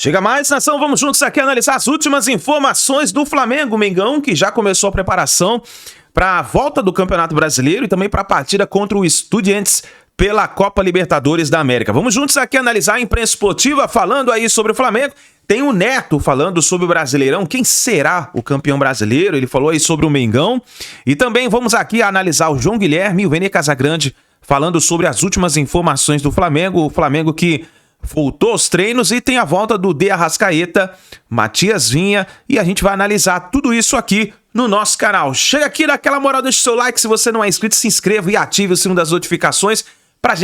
Chega mais, nação, vamos juntos aqui analisar as últimas informações do Flamengo. Mengão, que já começou a preparação para a volta do Campeonato Brasileiro e também para a partida contra o Estudiantes pela Copa Libertadores da América. Vamos juntos aqui analisar a imprensa esportiva falando aí sobre o Flamengo. Tem o Neto falando sobre o Brasileirão, quem será o campeão brasileiro, ele falou aí sobre o Mengão. E também vamos aqui analisar o João Guilherme e o Vene Casagrande falando sobre as últimas informações do Flamengo. O Flamengo que voltou aos treinos e tem a volta do De Arrascaeta, Matias Vinha, e a gente vai analisar tudo isso aqui no nosso canal. Chega aqui, dá aquela moral, deixa o seu like, se você não é inscrito, se inscreva e ative o sino das notificações pra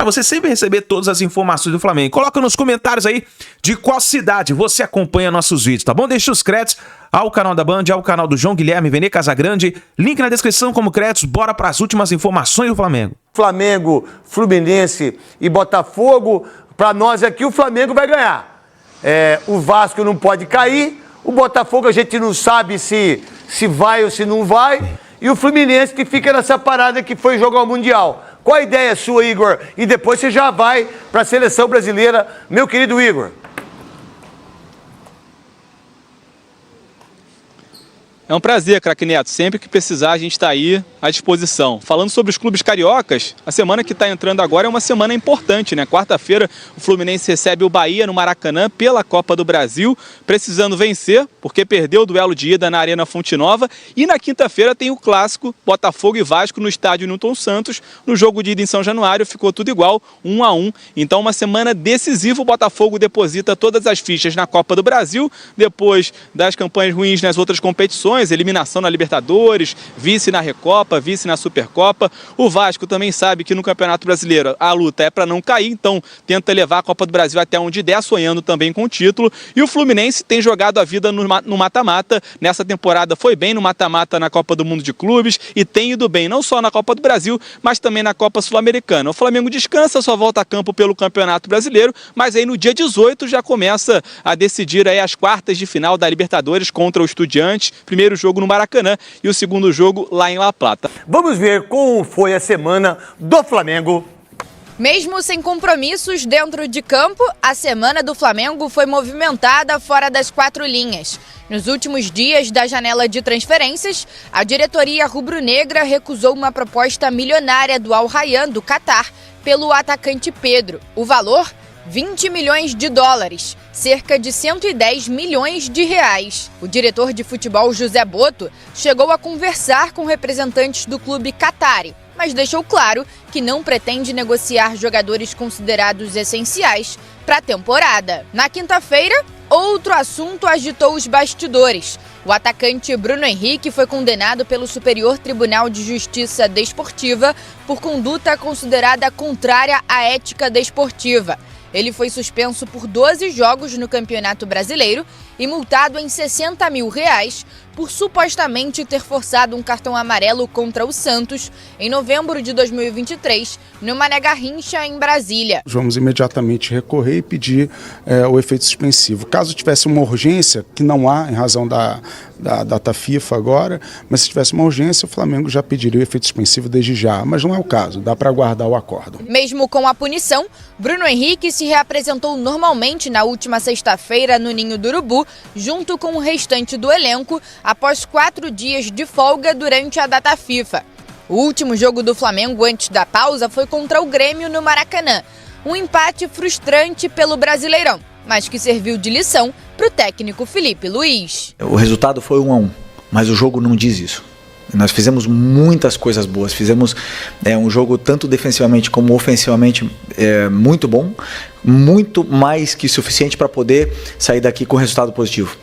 você sempre receber todas as informações do Flamengo. Coloca nos comentários aí de qual cidade você acompanha nossos vídeos, tá bom? Deixa os créditos ao canal da Band, ao canal do João Guilherme, Vene Casagrande, link na descrição como créditos. Bora para as últimas informações do Flamengo. Flamengo, Fluminense e Botafogo, para nós aqui o Flamengo vai ganhar. O Vasco não pode cair, o Botafogo a gente não sabe se vai ou se não vai, e o Fluminense que fica nessa parada que foi jogar o Mundial. Qual a ideia sua, Igor? E depois você já vai para a seleção brasileira, meu querido Igor. É um prazer, craque Neto. Sempre que precisar, a gente está aí à disposição. Falando sobre os clubes cariocas, a semana que está entrando agora é uma semana importante, né? Quarta-feira, o Fluminense recebe o Bahia no Maracanã pela Copa do Brasil, precisando vencer, porque perdeu o duelo de ida na Arena Fonte Nova. E na quinta-feira tem o clássico Botafogo e Vasco no estádio Newton Santos. No jogo de ida em São Januário ficou tudo igual, 1-1. Então, uma semana decisiva. O Botafogo deposita todas as fichas na Copa do Brasil, depois das campanhas ruins nas outras competições, eliminação na Libertadores, vice na Recopa, vice na Supercopa. O Vasco também sabe que no Campeonato Brasileiro a luta é para não cair, então tenta levar a Copa do Brasil até onde der, sonhando também com o título. E o Fluminense tem jogado a vida no mata-mata. Nessa temporada foi bem no mata-mata na Copa do Mundo de Clubes e tem ido bem não só na Copa do Brasil, mas também na Copa Sul-Americana. O Flamengo descansa, só volta a campo pelo Campeonato Brasileiro, mas aí no dia 18 já começa a decidir aí as quartas de final da Libertadores contra o Estudiantes. Primeiro jogo no Maracanã e o segundo jogo lá em La Plata. Vamos ver como foi a semana do Flamengo. Mesmo sem compromissos dentro de campo, a semana do Flamengo foi movimentada fora das quatro linhas. Nos últimos dias da janela de transferências, a diretoria rubro-negra recusou uma proposta milionária do Al Rayyan do Catar pelo atacante Pedro. O valor? 20 milhões de dólares, cerca de 110 milhões de reais. O diretor de futebol José Boto chegou a conversar com representantes do clube Qatari, mas deixou claro que não pretende negociar jogadores considerados essenciais para a temporada. Na quinta-feira, outro assunto agitou os bastidores. O atacante Bruno Henrique foi condenado pelo Superior Tribunal de Justiça Desportiva por conduta considerada contrária à ética desportiva. Ele foi suspenso por 12 jogos no Campeonato Brasileiro e multado em R$60 mil por supostamente ter forçado um cartão amarelo contra o Santos em novembro de 2023, no Mané Garrincha, em Brasília. Vamos imediatamente recorrer e pedir o efeito suspensivo. Caso tivesse uma urgência, que não há em razão da data FIFA agora, mas se tivesse uma urgência, o Flamengo já pediria o efeito suspensivo desde já, mas não é o caso, dá para aguardar o acordo. Mesmo com a punição, Bruno Henrique se reapresentou normalmente na última sexta-feira no Ninho do Urubu, junto com o restante do elenco, após 4 dias de folga durante a data FIFA. O último jogo do Flamengo antes da pausa foi contra o Grêmio no Maracanã. Um empate frustrante pelo Brasileirão, mas que serviu de lição para o técnico Felipe Luiz. O resultado foi 1-1, mas o jogo não diz isso. Nós fizemos muitas coisas boas, fizemos um jogo tanto defensivamente como ofensivamente muito bom, muito mais que suficiente para poder sair daqui com resultado positivo.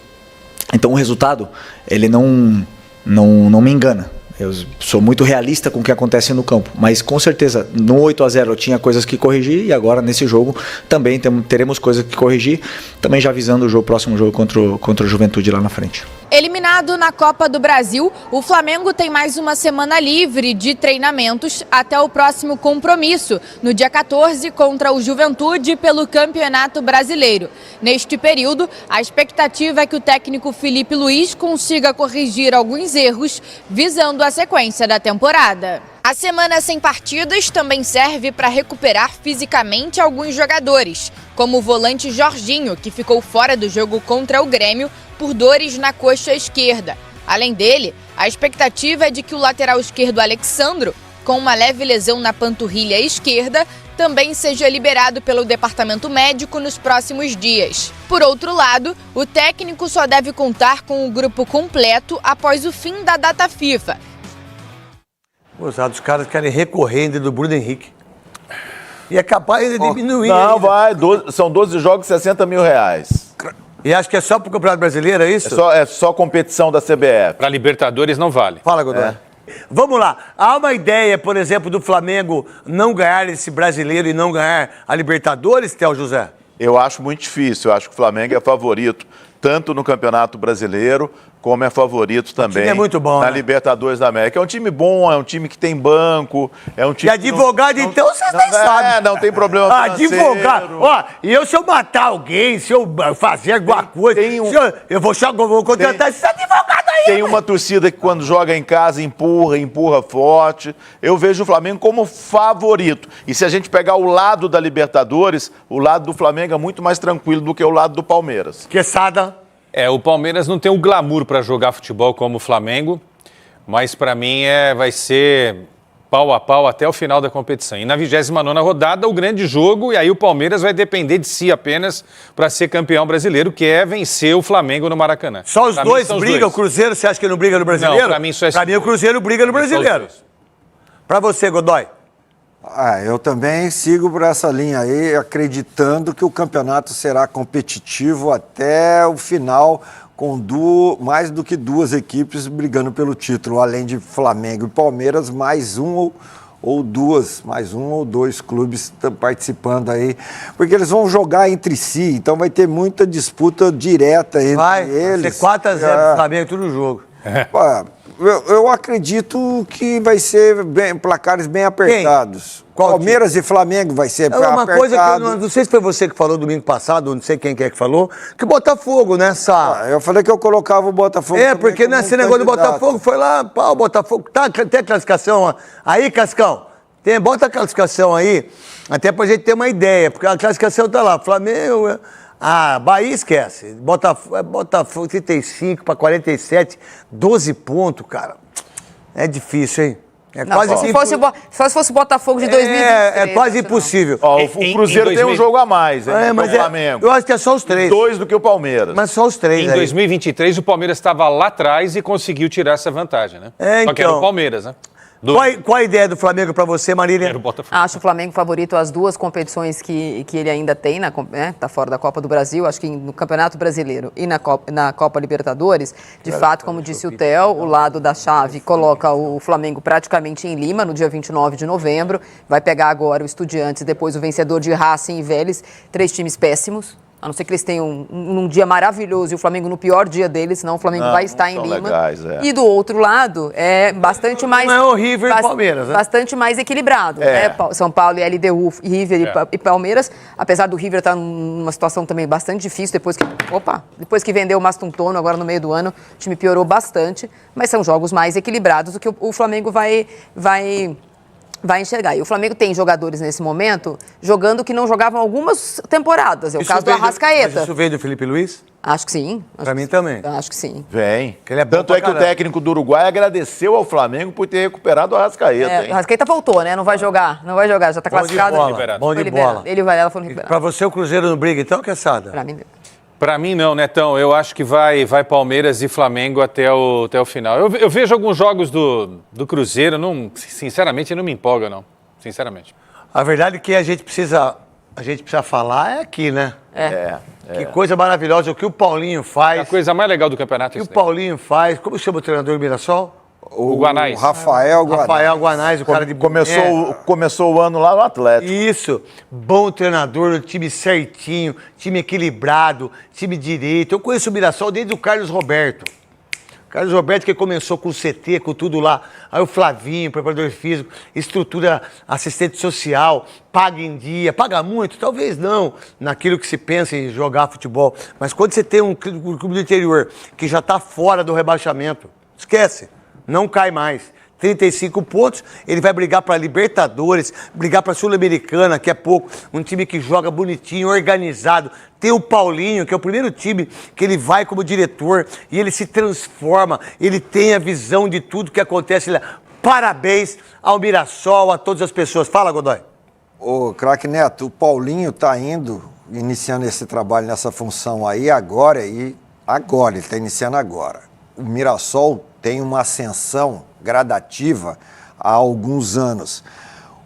Então o resultado, ele não me engana. Eu sou muito realista com o que acontece no campo, mas com certeza no 8-0 eu tinha coisas que corrigir e agora nesse jogo também teremos coisas que corrigir, também já visando o próximo jogo contra o Juventude lá na frente. Eliminado na Copa do Brasil, o Flamengo tem mais uma semana livre de treinamentos até o próximo compromisso, no dia 14, contra o Juventude pelo Campeonato Brasileiro. Neste período, a expectativa é que o técnico Felipe Luiz consiga corrigir alguns erros, visando a sequência da temporada. A semana sem partidas também serve para recuperar fisicamente alguns jogadores. como o volante Jorginho, que ficou fora do jogo contra o Grêmio por dores na coxa esquerda. Além dele, a expectativa é de que o lateral esquerdo Alexandro, com uma leve lesão na panturrilha esquerda, também seja liberado pelo departamento médico nos próximos dias. Por outro lado, o técnico só deve contar com o grupo completo após o fim da data FIFA. Os caras querem recorrer ainda do Bruno Henrique. E é capaz de diminuir. Não, ainda. vai. São 12 jogos, R$60 mil. E acho que é só pro Campeonato Brasileiro, é isso? É só competição da CBF. Para Libertadores não vale. Fala, Godoy. Vamos lá. Há uma ideia, por exemplo, do Flamengo não ganhar esse brasileiro e não ganhar a Libertadores, Théo José? Eu acho muito difícil. Eu acho que o Flamengo é favorito, tanto no Campeonato Brasileiro, como é favorito também time é muito bom, na né? Libertadores da América. É um time bom, é um time que tem banco, é um time... E advogado, então, vocês nem sabem. Não tem problema financeiro. Advogado. Ó, e eu, se eu matar alguém, se eu fazer alguma coisa, eu vou contratar esse advogado aí. Tem uma torcida que quando joga em casa empurra forte. Eu vejo o Flamengo como favorito. E se a gente pegar o lado da Libertadores, o lado do Flamengo é muito mais tranquilo do que o lado do Palmeiras. Quesada. O Palmeiras não tem o glamour para jogar futebol como o Flamengo, mas para mim vai ser pau a pau até o final da competição. E na 29ª rodada, o grande jogo, e aí o Palmeiras vai depender de si apenas para ser campeão brasileiro, que é vencer o Flamengo no Maracanã. Só os dois brigam? O Cruzeiro, você acha que não briga no Brasileiro? Não, para mim só é... Para mim o Cruzeiro briga no Brasileiro. Para você, Godoy? Eu também sigo por essa linha aí, acreditando que o campeonato será competitivo até o final, com mais do que duas equipes brigando pelo título, além de Flamengo e Palmeiras, mais um ou dois clubes participando aí, porque eles vão jogar entre si, então vai ter muita disputa direta entre eles. Vai ser 4-0 do Flamengo todo jogo. Eu acredito que vai ser placares bem apertados. Palmeiras e Flamengo vai ser apertado. Uma coisa que eu não sei se foi você que falou domingo passado, não sei quem que é que falou, que o Botafogo, né, eu falei que eu colocava o Botafogo. Porque nesse negócio do Botafogo foi lá, o Botafogo tem a classificação aí, Cascão. Bota a classificação aí, até pra gente ter uma ideia, porque a classificação tá lá, Flamengo... Bahia esquece. Botafogo 35 para 47, 12 pontos, cara. É difícil, hein? Só se fosse o Botafogo de 2023. É quase impossível. O Cruzeiro tem um jogo a mais, hein? Mas o Flamengo. Eu acho que é só os três. 2 do que o Palmeiras. Mas só os três. Em 2023, o Palmeiras estava lá atrás e conseguiu tirar essa vantagem, né? Só que era o Palmeiras, né? Qual a ideia do Flamengo para você, Marília? Acho o Flamengo favorito às duas competições que ele ainda tem, tá fora da Copa do Brasil, acho que no Campeonato Brasileiro e na Copa Libertadores. De fato, como disse o Theo, o lado da chave coloca o Flamengo praticamente em Lima, no dia 29 de novembro. Vai pegar agora o Estudiantes, depois o vencedor de Racing e Vélez, 3 times péssimos. A não ser que eles tenham um dia maravilhoso e o Flamengo no pior dia deles, senão o Flamengo vai estar em Lima. Legais, E do outro lado, é bastante mais... Não é o River e Palmeiras, né? Bastante mais equilibrado, né? São Paulo e LDU, River e Palmeiras. Apesar do River estar numa situação também bastante difícil, depois que vendeu o Mastuntono agora no meio do ano, o time piorou bastante. Mas são jogos mais equilibrados do que o Flamengo vai enxergar. E o Flamengo tem jogadores nesse momento jogando que não jogavam algumas temporadas. É o caso do Arrascaeta. Mas isso veio do Felipe Luiz? Acho que sim. Pra mim também. Acho que sim. Vem. Ele é bom Tanto é que o técnico do Uruguai agradeceu ao Flamengo por ter recuperado o Arrascaeta, hein? O Arrascaeta voltou, né? Não vai jogar, já tá classificado. Bom de bola. Ele vai, ela foi liberado. Pra você o Cruzeiro não briga, então, Quesada? Para mim não, Netão. Eu acho que vai Palmeiras e Flamengo até o final. Eu vejo alguns jogos do Cruzeiro, sinceramente não me empolga, não. Sinceramente. A verdade é que a gente precisa falar aqui, né? Que coisa maravilhosa, o que o Paulinho faz. É a coisa mais legal do campeonato. O que o Paulinho faz. Como chama o treinador do Mirassol? O Guanais. Rafael Guanais, o cara de... Começou o ano lá no Atlético. Isso. Bom treinador, time certinho, time equilibrado, time direito. Eu conheço o Mirassol desde o Carlos Roberto. Carlos Roberto que começou com o CT, com tudo lá. Aí o Flavinho, preparador físico, estrutura assistente social, paga em dia. Paga muito? Talvez não, naquilo que se pensa em jogar futebol. Mas quando você tem um clube do interior que já está fora do rebaixamento, esquece, não cai mais. 35 pontos, ele vai brigar para Libertadores, brigar para Sul-Americana, daqui a pouco, um time que joga bonitinho, organizado. Tem o Paulinho, que é o primeiro time que ele vai como diretor e ele se transforma, ele tem a visão de tudo que acontece lá. Parabéns ao Mirassol, a todas as pessoas. Fala, Godoy. Ô, craque Neto, o Paulinho está iniciando esse trabalho nessa função aí agora, ele está iniciando agora. O Mirassol tem uma ascensão gradativa há alguns anos.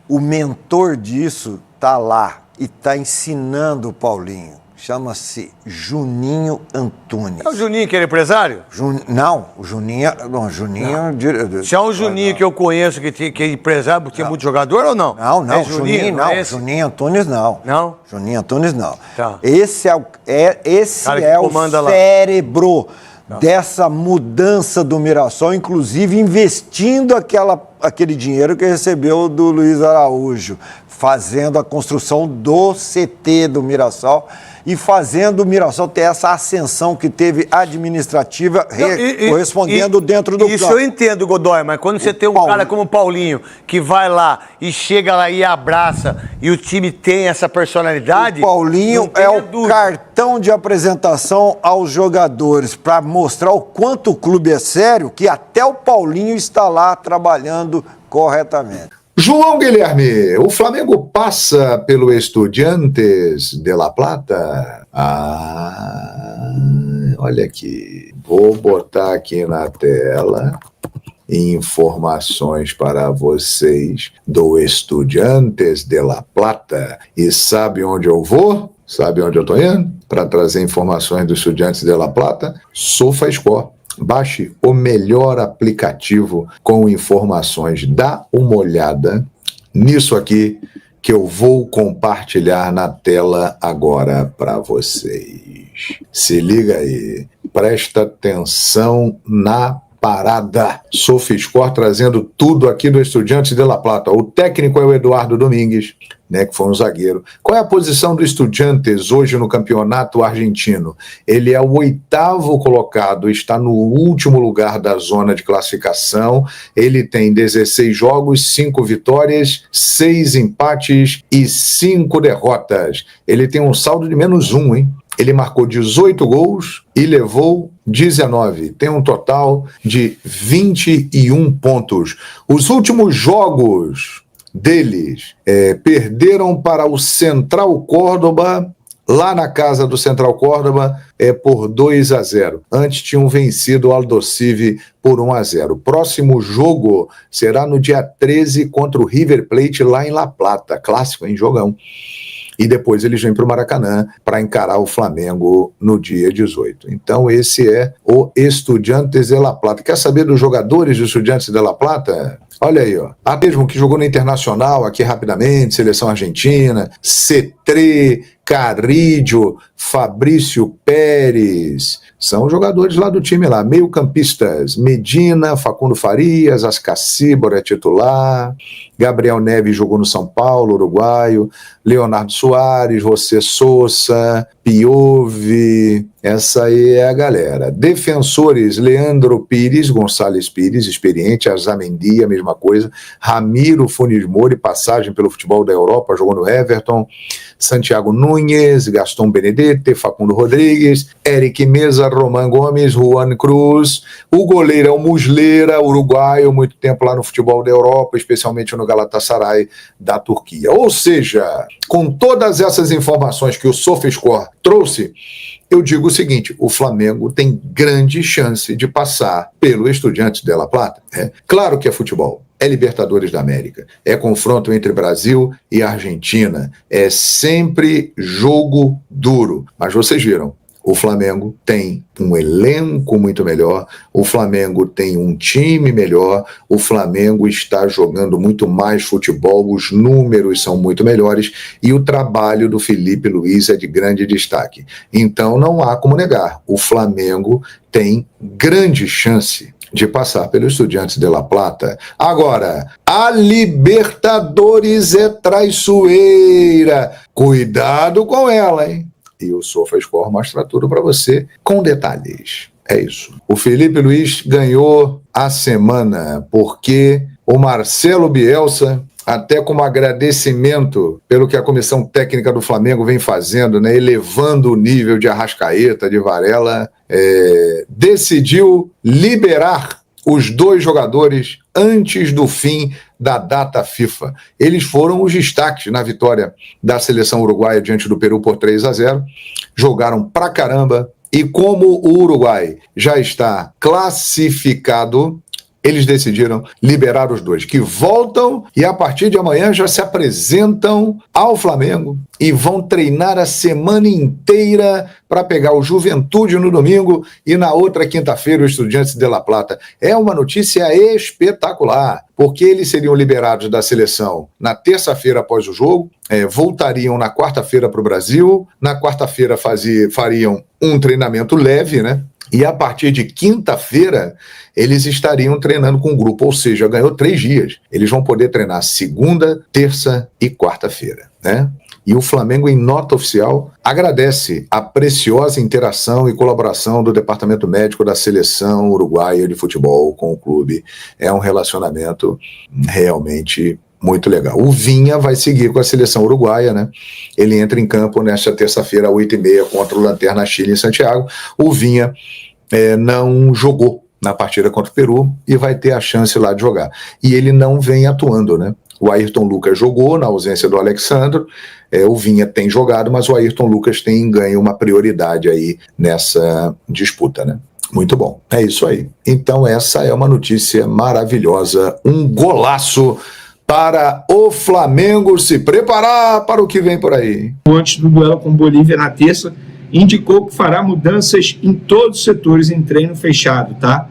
O mentor disso está lá e está ensinando o Paulinho. Chama-se Juninho Antunes. É o Juninho que é empresário? Não, o Juninho... Juninho... Se é um Juninho que eu conheço, que é empresário, tinha muito jogador ou não? Não, é Juninho, não. É Juninho Antunes não. Não? Juninho Antunes não. Tá. Esse é o cérebro dessa mudança do Mirassol, inclusive investindo aquele dinheiro que recebeu do Luiz Araújo, fazendo a construção do CT do Mirassol e fazendo o Mirassol ter essa ascensão que teve administrativa correspondendo dentro do Isso campo. eu entendo, Godoy, mas quando você tem um cara como o Paulinho, que vai lá e chega lá e abraça, e o time tem essa personalidade... O Paulinho é o cartão de apresentação aos jogadores, para mostrar o quanto o clube é sério, que até o Paulinho está lá trabalhando corretamente. João Guilherme, o Flamengo passa pelo Estudiantes de La Plata? Olha aqui, vou botar aqui na tela informações para vocês do Estudiantes de La Plata. E sabe onde eu vou? Sabe onde eu estou indo? Para trazer informações do Estudiantes de La Plata? SofaScore. Baixe o melhor aplicativo com informações. Dá uma olhada nisso aqui que eu vou compartilhar na tela agora para vocês. Se liga aí, presta atenção na parada. SofaScore trazendo tudo aqui do Estudiantes de La Plata. O técnico é o Eduardo Domingues, né, que foi um zagueiro. Qual é a posição do Estudiantes hoje no campeonato argentino? Ele é o 8º colocado, está no último lugar da zona de classificação. Ele tem 16 jogos, 5 vitórias, 6 empates e 5 derrotas. Ele tem um saldo de -1, hein? Ele marcou 18 gols e levou 19. Tem um total de 21 pontos. Os últimos jogos deles perderam para o Central Córdoba, lá na casa do Central Córdoba, por 2-0. Antes tinham vencido o Aldosivi por 1-0. O próximo jogo será no dia 13 contra o River Plate, lá em La Plata. Clássico, hein? Jogão. E depois eles vêm para o Maracanã para encarar o Flamengo no dia 18. Então esse é o Estudiantes de La Plata. Quer saber dos jogadores do Estudiantes de La Plata? Olha aí, ó. A mesmo que jogou no Internacional aqui rapidamente, seleção argentina, Cetré, Carrillo, Fabrício Pérez, são jogadores lá do time lá, meio-campistas, Medina, Facundo Farias, Ascacíbora é titular, Gabriel Neves jogou no São Paulo, uruguaio, Leonardo Soares, José Sousa, Piove, essa aí é a galera. Defensores, Leandro Pires, Gonçalves Pires, experiente, Azamendi, a mesma coisa, Ramiro Funes Mori, passagem pelo futebol da Europa, jogou no Everton, Santiago Núñez, Gaston Benedete, Facundo Rodrigues, Eric Meza, Roman Gomes, Juan Cruz, o goleiro é o Muslera, uruguaio, muito tempo lá no futebol da Europa, especialmente no Galatasaray da Turquia. Ou seja, com todas essas informações que o SofaScore trouxe, eu digo o seguinte, o Flamengo tem grande chance de passar pelo Estudiantes de La Plata. Claro que é futebol, é Libertadores da América, é confronto entre Brasil e Argentina, é sempre jogo duro, mas vocês viram, o Flamengo tem um elenco muito melhor, o Flamengo tem um time melhor, o Flamengo está jogando muito mais futebol, os números são muito melhores e o trabalho do Felipe Luiz é de grande destaque. Então não há como negar, o Flamengo tem grande chance de passar pelo Estudiantes de La Plata. Agora, a Libertadores é traiçoeira. Cuidado com ela, hein? E o SofaScore mostra tudo para você com detalhes. É isso. O Felipe Luiz ganhou a semana porque o Marcelo Bielsa, até como agradecimento pelo que a comissão técnica do Flamengo vem fazendo, né, elevando o nível de Arrascaeta, de Varela, decidiu liberar os 2 jogadores antes do fim da data FIFA. Eles foram os destaques na vitória da seleção uruguaia diante do Peru por 3-0. Jogaram pra caramba. E como o Uruguai já está classificado, eles decidiram liberar os 2, que voltam e a partir de amanhã já se apresentam ao Flamengo e vão treinar a semana inteira para pegar o Juventude no domingo e na outra quinta-feira o Estudiantes de La Plata. É uma notícia espetacular, porque eles seriam liberados da seleção na terça-feira após o jogo, voltariam na quarta-feira para o Brasil, na quarta-feira fariam um treinamento leve, né? E a partir de quinta-feira, eles estariam treinando com o grupo, ou seja, ganhou 3 dias. Eles vão poder treinar segunda, terça e quarta-feira, né? E o Flamengo, em nota oficial, agradece a preciosa interação e colaboração do Departamento Médico da Seleção Uruguaia de Futebol com o clube. É um relacionamento realmente muito legal. O Vinha vai seguir com a seleção uruguaia, né? Ele entra em campo nesta terça-feira, às 8h30, contra o Lanterna Chile em Santiago. O Vinha não jogou na partida contra o Peru e vai ter a chance lá de jogar. E ele não vem atuando, né? O Ayrton Lucas jogou na ausência do Alexandro, o Vinha tem jogado, mas o Ayrton Lucas tem ganho uma prioridade aí nessa disputa, né? Muito bom, é isso aí. Então essa é uma notícia maravilhosa, um golaço para o Flamengo se preparar para o que vem por aí. Antes do duelo com Bolívia na terça, indicou que fará mudanças em todos os setores em treino fechado, tá?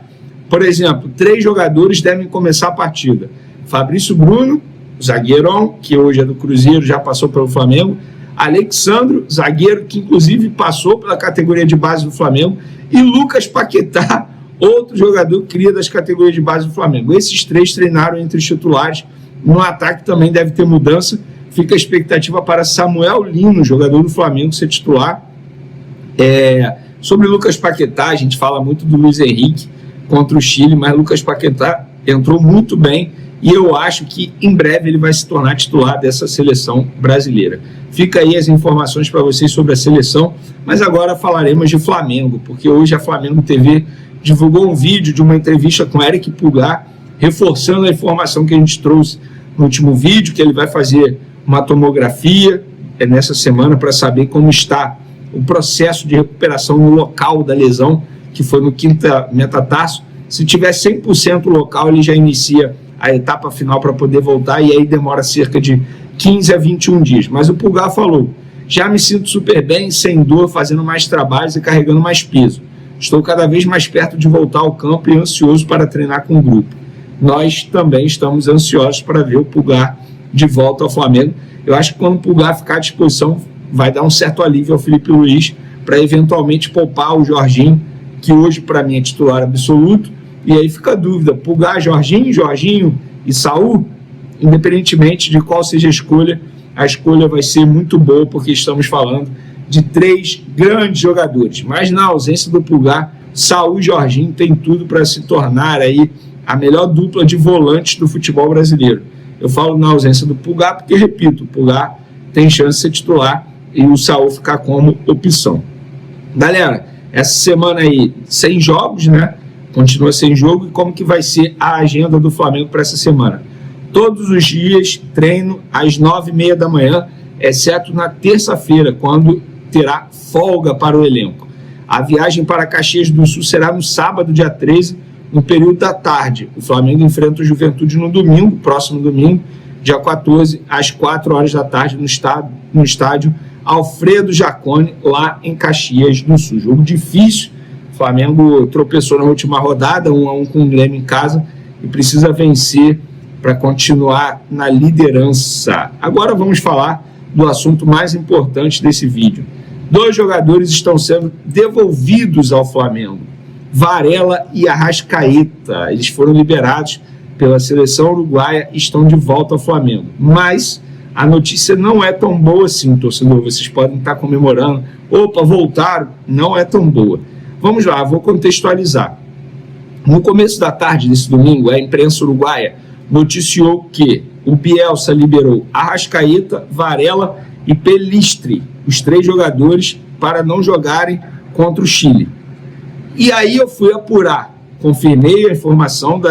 Por exemplo, 3 jogadores devem começar a partida. Fabrício Bruno, zagueirão, que hoje é do Cruzeiro, já passou pelo Flamengo. Alexandro, zagueiro, que inclusive passou pela categoria de base do Flamengo. E Lucas Paquetá, outro jogador cria das categorias de base do Flamengo. Esses 3 treinaram entre os titulares. No ataque também deve ter mudança. Fica a expectativa para Samuel Lino, jogador do Flamengo, ser titular. Sobre Lucas Paquetá, a gente fala muito do Luiz Henrique contra o Chile, mas Lucas Paquetá entrou muito bem e eu acho que em breve ele vai se tornar titular dessa seleção brasileira. Fica aí as informações para vocês sobre a seleção, mas agora falaremos de Flamengo, porque hoje a Flamengo TV divulgou um vídeo de uma entrevista com Eric Pulgar, reforçando a informação que a gente trouxe no último vídeo, que ele vai fazer uma tomografia nessa semana para saber como está o processo de recuperação no local da lesão, que foi no quinto metatarso. Se tiver 100% local, ele já inicia a etapa final para poder voltar, e aí demora cerca de 15 a 21 dias. Mas o Pulgar falou: já me sinto super bem, sem dor, fazendo mais trabalhos e carregando mais peso. Estou cada vez mais perto de voltar ao campo e ansioso para treinar com o grupo. Nós também estamos ansiosos para ver o Pulgar de volta ao Flamengo. Eu acho que quando o Pulgar ficar à disposição, vai dar um certo alívio ao Felipe Luiz para eventualmente poupar o Jorginho, que hoje para mim é titular absoluto. E aí fica a dúvida: Pulgar, Jorginho e Saul? Independentemente de qual seja a escolha vai ser muito boa, porque estamos falando de 3 grandes jogadores. Mas na ausência do Pulgar, Saul e Jorginho tem tudo para se tornar aí a melhor dupla de volantes do futebol brasileiro. Eu falo na ausência do Pulgar porque, repito, o Pulgar tem chance de ser titular e o Saul ficar como opção. Galera, essa semana aí sem jogos, né? Continua sem jogo. E como que vai ser a agenda do Flamengo para essa semana? Todos os dias treino às 9h30 da manhã, exceto na terça-feira, quando terá folga para o elenco. A viagem para Caxias do Sul será no sábado, dia 13, no período da tarde. O Flamengo enfrenta o Juventude no domingo, próximo domingo, dia 14, às 4 horas da tarde, no estádio Alfredo Jaconi, lá em Caxias do Sul. Jogo difícil. O Flamengo tropeçou na última rodada, 1-1 com o Grêmio em casa, e precisa vencer para continuar na liderança. Agora vamos falar do assunto mais importante desse vídeo. 2 jogadores estão sendo devolvidos ao Flamengo: Varela e Arrascaeta. Eles foram liberados pela seleção uruguaia e estão de volta ao Flamengo. Mas a notícia não é tão boa assim, torcedor. Vocês podem estar comemorando: opa, voltaram. Não é tão boa. Vamos lá, vou contextualizar. No começo da tarde desse domingo, a imprensa uruguaia noticiou que o Bielsa liberou Arrascaeta, Varela e Pelistri, os 3 jogadores, para não jogarem contra o Chile. E aí eu fui apurar, confirmei a informação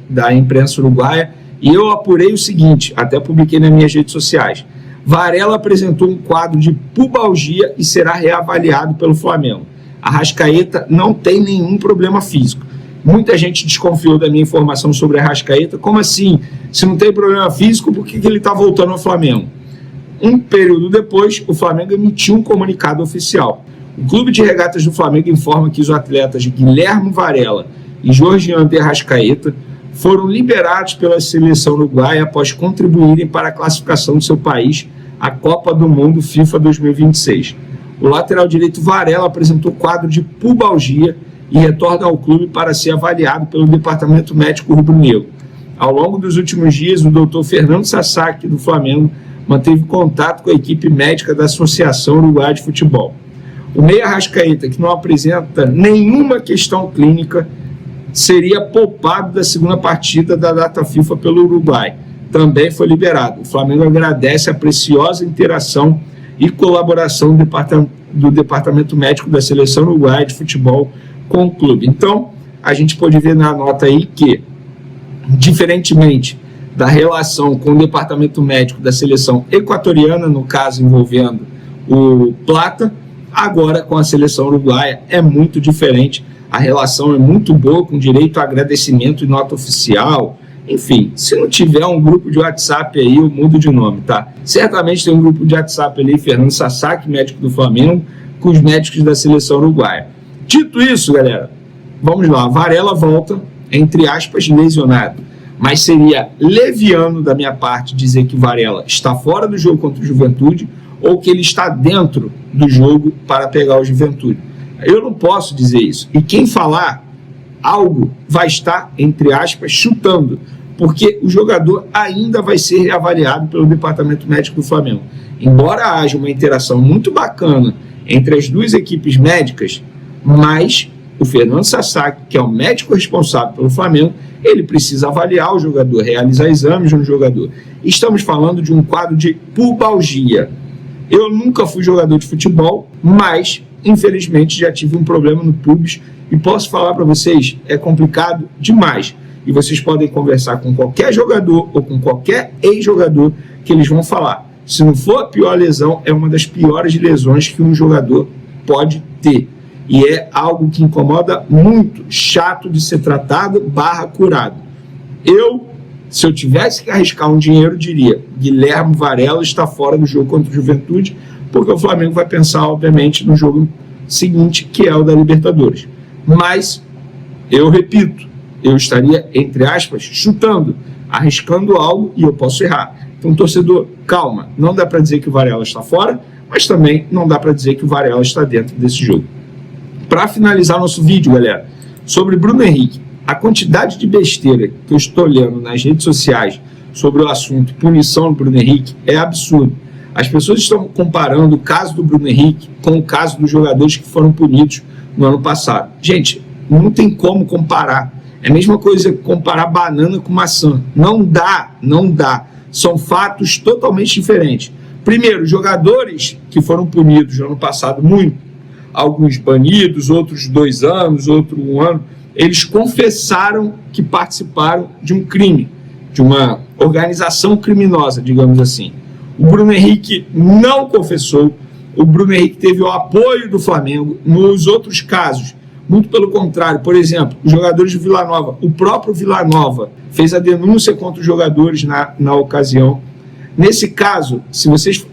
da imprensa uruguaia e eu apurei o seguinte, até publiquei nas minhas redes sociais. Varela apresentou um quadro de pubalgia e será reavaliado pelo Flamengo. Arrascaeta não tem nenhum problema físico. Muita gente desconfiou da minha informação sobre Arrascaeta. Como assim? Se não tem problema físico, por que ele está voltando ao Flamengo? Um período depois, o Flamengo emitiu um comunicado oficial. O Clube de Regatas do Flamengo informa que os atletas Guilherme Varela e Georgiano de Arrascaeta foram liberados pela seleção uruguaia após contribuírem para a classificação do seu país à Copa do Mundo FIFA 2026. O lateral direito Varela apresentou quadro de pubalgia e retorna ao clube para ser avaliado pelo Departamento Médico Rubro-Negro. Ao longo dos últimos dias, o doutor Fernando Sasaki, do Flamengo, manteve contato com a equipe médica da Associação Uruguaia de Futebol. O meia Arrascaeta, que não apresenta nenhuma questão clínica, seria poupado da segunda partida da data FIFA pelo Uruguai. Também foi liberado. O Flamengo agradece a preciosa interação e colaboração do Departamento Médico da Seleção Uruguaia de Futebol com o clube. Então, a gente pode ver na nota aí que, diferentemente da relação com o Departamento Médico da Seleção Equatoriana, no caso envolvendo o Plata, agora com a Seleção Uruguaia é muito diferente. A relação é muito boa, com direito a agradecimento e nota oficial. Enfim, se não tiver um grupo de WhatsApp aí, eu mudo de nome, tá? Certamente tem um grupo de WhatsApp ali, Fernando Sasaki, médico do Flamengo, com os médicos da Seleção Uruguaia. Dito isso, galera, vamos lá. Varela volta, entre aspas, lesionado. Mas seria leviano da minha parte dizer que Varela está fora do jogo contra o Juventude ou que ele está dentro do jogo para pegar o Juventude. Eu não posso dizer isso. E quem falar algo vai estar, entre aspas, chutando, porque o jogador ainda vai ser reavaliado pelo Departamento Médico do Flamengo. Embora haja uma interação muito bacana entre as duas equipes médicas, mas o Fernando Sasaki, que é o médico responsável pelo Flamengo, ele precisa avaliar o jogador, realizar exames no jogador. Estamos falando de um quadro de pubalgia. Eu nunca fui jogador de futebol, mas infelizmente já tive um problema no pubis e posso falar para vocês, é complicado demais. E vocês podem conversar com qualquer jogador ou com qualquer ex-jogador que eles vão falar. Se não for a pior lesão, é uma das piores lesões que um jogador pode ter. E é algo que incomoda muito, chato de ser tratado / curado. Se eu tivesse que arriscar um dinheiro, diria: Guilherme Varela está fora do jogo contra o Juventude, porque o Flamengo vai pensar, obviamente, no jogo seguinte, que é o da Libertadores. Mas, eu repito, eu estaria, entre aspas, chutando, arriscando algo e eu posso errar. Então, torcedor, calma. Não dá para dizer que o Varela está fora, mas também não dá para dizer que o Varela está dentro desse jogo. Para finalizar nosso vídeo, galera, sobre Bruno Henrique, a quantidade de besteira que eu estou olhando nas redes sociais sobre o assunto punição do Bruno Henrique é absurdo. As pessoas estão comparando o caso do Bruno Henrique com o caso dos jogadores que foram punidos no ano passado. Gente, não tem como comparar. É a mesma coisa que comparar banana com maçã. Não dá. São fatos totalmente diferentes. Primeiro, jogadores que foram punidos no ano passado, alguns banidos, outros 2 anos, outro 1 ano, eles confessaram que participaram de um crime, de uma organização criminosa, digamos assim. O Bruno Henrique não confessou, o Bruno Henrique teve o apoio do Flamengo. Nos outros casos, muito pelo contrário, por exemplo, os jogadores de Vila Nova, o próprio Vila Nova fez a denúncia contra os jogadores na ocasião. Nesse caso,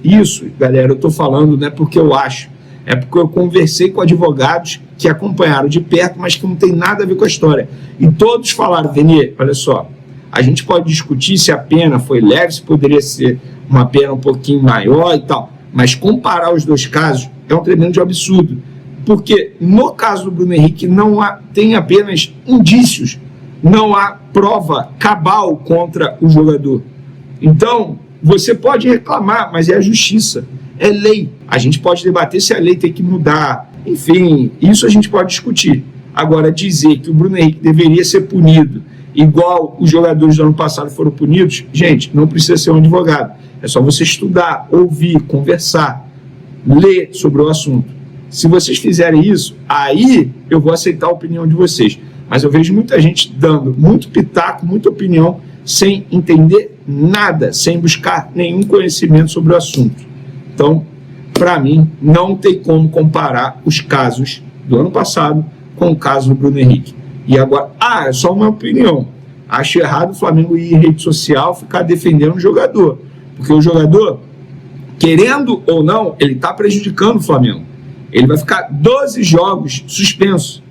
isso, galera, eu estou falando não é porque eu acho, é porque eu conversei com advogados que acompanharam de perto, mas que não tem nada a ver com a história. E todos falaram: Venier, olha só, a gente pode discutir se a pena foi leve, se poderia ser uma pena um pouquinho maior e tal, mas comparar os dois casos é um tremendo absurdo. Porque no caso do Bruno Henrique tem apenas indícios, não há prova cabal contra o jogador. Então, você pode reclamar, mas é a justiça, é lei. A gente pode debater se a lei tem que mudar, Enfim, isso a gente pode discutir. Agora, dizer que o Bruno Henrique deveria ser punido igual os jogadores do ano passado foram punidos, gente, não precisa ser um advogado. É só você estudar, ouvir, conversar, ler sobre o assunto. Se vocês fizerem isso, aí eu vou aceitar a opinião de vocês. Mas eu vejo muita gente dando muito pitaco, muita opinião, sem entender nada, sem buscar nenhum conhecimento sobre o assunto. Então, para mim, não tem como comparar os casos do ano passado com o caso do Bruno Henrique. E agora, é só uma opinião. Acho errado o Flamengo ir em rede social ficar defendendo o jogador. Porque o jogador, querendo ou não, ele está prejudicando o Flamengo. Ele vai ficar 12 jogos suspenso.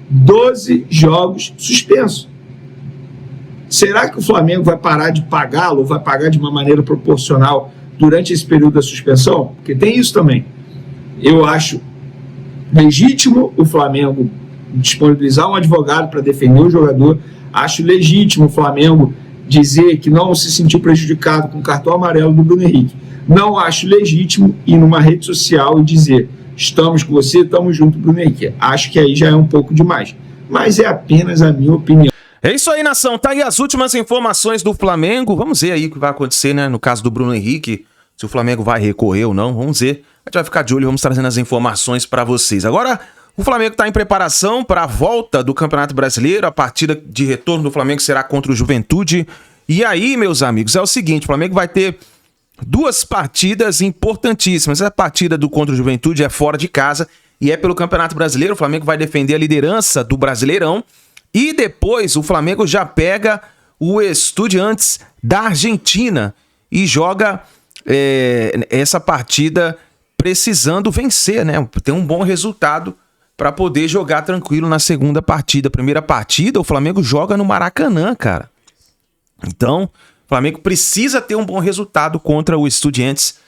12 jogos suspenso. Será que o Flamengo vai parar de pagá-lo ou vai pagar de uma maneira proporcional durante esse período da suspensão? Porque tem isso também. Eu acho legítimo o Flamengo disponibilizar um advogado para defender o jogador. Acho legítimo o Flamengo dizer que não se sentiu prejudicado com o cartão amarelo do Bruno Henrique. Não acho legítimo ir numa rede social e dizer: estamos com você, estamos junto, Bruno Henrique. Acho que aí já é um pouco demais. Mas é apenas a minha opinião. É isso aí, nação. Tá aí as últimas informações do Flamengo. Vamos ver aí o que vai acontecer, né? No caso do Bruno Henrique, se o Flamengo vai recorrer ou não. Vamos ver. A gente vai ficar de olho e vamos trazendo as informações para vocês. Agora, o Flamengo está em preparação para a volta do Campeonato Brasileiro. A partida de retorno do Flamengo será contra o Juventude. E aí, meus amigos, é o seguinte: o Flamengo vai ter duas partidas importantíssimas. A partida do contra o Juventude é fora de casa e é pelo Campeonato Brasileiro. O Flamengo vai defender a liderança do Brasileirão. E depois o Flamengo já pega o Estudiantes da Argentina e joga essa partida precisando vencer, né? Ter um bom resultado para poder jogar tranquilo na segunda partida. Primeira partida, o Flamengo joga no Maracanã, cara. Então, o Flamengo precisa ter um bom resultado contra o Estudiantes.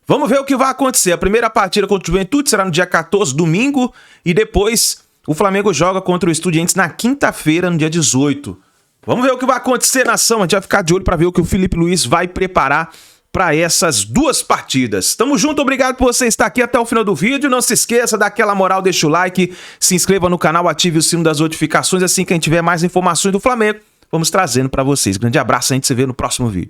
Vamos ver o que vai acontecer. A primeira partida contra o Juventude será no dia 14, domingo, e depois o Flamengo joga contra o Estudiantes na quinta-feira, no dia 18. Vamos ver o que vai acontecer, nação. A gente vai ficar de olho para ver o que o Felipe Luiz vai preparar para essas duas partidas. Tamo junto, obrigado por você estar aqui até o final do vídeo. Não se esqueça, dá aquela moral, deixa o like, se inscreva no canal, ative o sino das notificações. Assim que a gente tiver mais informações do Flamengo, vamos trazendo para vocês. Grande abraço, a gente se vê no próximo vídeo.